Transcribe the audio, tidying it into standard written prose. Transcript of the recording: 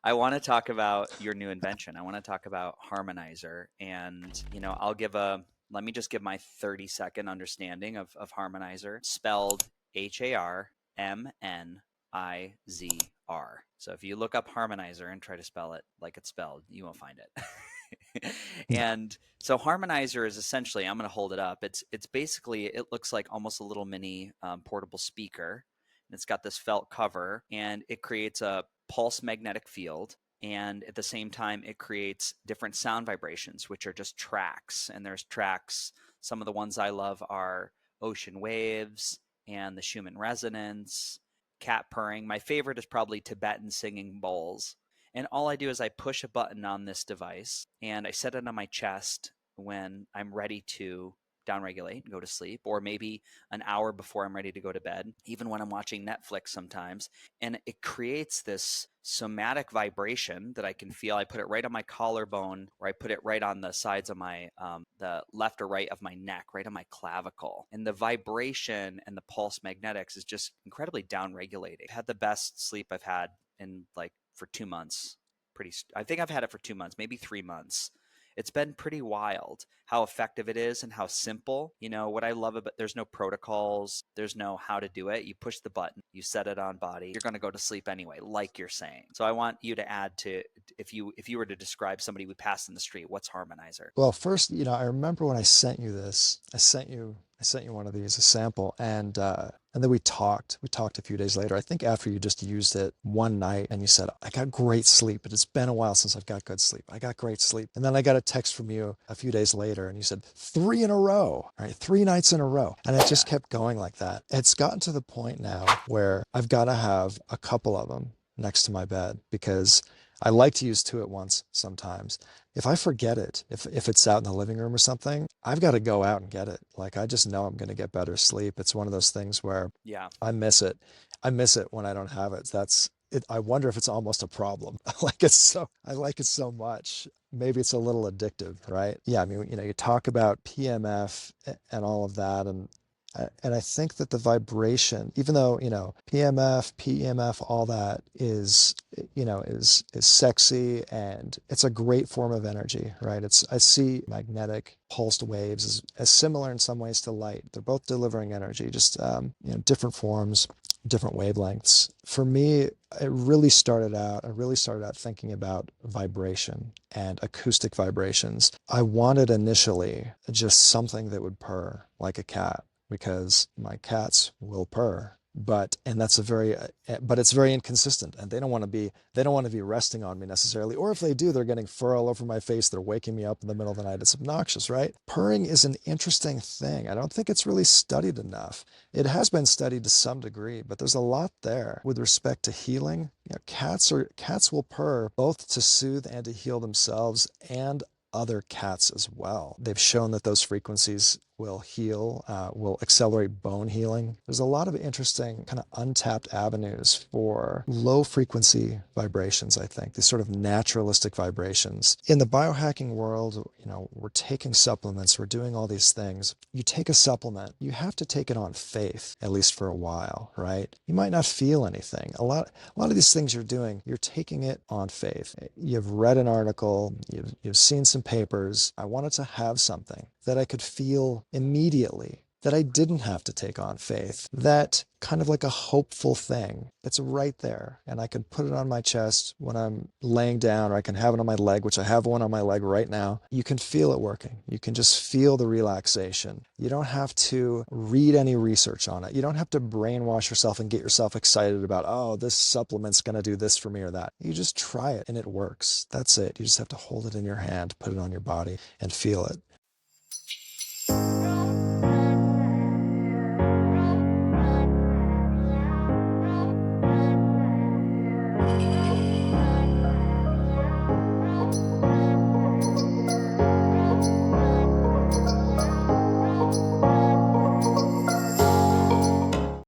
I want to talk about your new invention. I want to talk about Harmonizer. And, let me just give my 30-second understanding of Harmonizer, spelled Harmnizr. So if you look up Harmonizer and try to spell it like it's spelled, you won't find it. And so Harmonizer is essentially, I'm going to hold it up. It's basically, it looks like almost a little mini portable speaker. And it's got this felt cover, and it creates a pulse magnetic field. And at the same time, it creates different sound vibrations, which are just tracks. And there's tracks. Some of the ones I love are ocean waves and the Schumann resonance, cat purring. My favorite is probably Tibetan singing bowls. And all I do is I push a button on this device and I set it on my chest when I'm ready to downregulate and go to sleep, or maybe an hour before I'm ready to go to bed, even when I'm watching Netflix sometimes. And it creates this somatic vibration that I can feel. I put it right on my collarbone, or I put it right on the sides of my, the left or right of my neck, right on my clavicle. And the vibration and the pulse magnetics is just incredibly downregulating. I've had the best sleep I've had in like for 2 months. I think I've had it for 2 months, maybe 3 months. It's been pretty wild how effective it is and how simple. What I love about, there's no protocols, there's no how to do it. You push the button, you set it on body, you're going to go to sleep anyway, like you're saying. So I want you to add to, if you were to describe somebody we passed in the street, what's Harmonizer? Well, first, I remember when I sent you this, I sent you one of these, a sample, and then we talked. We talked a few days later. I think after you just used it one night and you said, I got great sleep, but it's been a while since I've got good sleep. I got great sleep. And then I got a text from you a few days later and you said 3 in a row, right? 3 nights in a row. And it just kept going like that. It's gotten to the point now where I've got to have a couple of them next to my bed because I like to use 2 at once sometimes. If I forget it, if it's out in the living room or something, I've got to go out and get it. Like I just know I'm going to get better sleep. It's one of those things where Yeah. I miss it. I miss it when I don't have it. That's it. I wonder if it's almost a problem. I like it so much. Maybe it's a little addictive, right? Yeah, I mean, you talk about PMF and all of that, and I think that the vibration, even though, PMF, PEMF, all that is sexy and it's a great form of energy, right? I see magnetic pulsed waves as similar in some ways to light. They're both delivering energy, just, different forms, different wavelengths. For me, I really started out thinking about vibration and acoustic vibrations. I wanted initially just something that would purr like a cat, because my cats will purr, but it's very inconsistent, and they don't want to be resting on me necessarily, or if they do, they're getting fur all over my face, they're waking me up in the middle of the night. It's obnoxious, right? Purring is an interesting thing. I don't think it's really studied enough. It has been studied to some degree, but there's a lot there with respect to healing. Cats will purr both to soothe and to heal themselves and other cats as well. They've shown that those frequencies will heal, will accelerate bone healing. There's a lot of interesting kind of untapped avenues for low frequency vibrations, I think, these sort of naturalistic vibrations. In the biohacking world, we're taking supplements, we're doing all these things. You take a supplement, you have to take it on faith, at least for a while, right? You might not feel anything. A lot of these things you're doing, you're taking it on faith. You've read an article, you've seen some papers. I wanted to have something that I could feel immediately, that I didn't have to take on faith, that kind of like a hopeful thing that's right there. And I can put it on my chest when I'm laying down, or I can have it on my leg, which I have one on my leg right now. You can feel it working. You can just feel the relaxation. You don't have to read any research on it. You don't have to brainwash yourself and get yourself excited about, oh, this supplement's going to do this for me or that. You just try it and it works. That's it. You just have to hold it in your hand, put it on your body and feel it.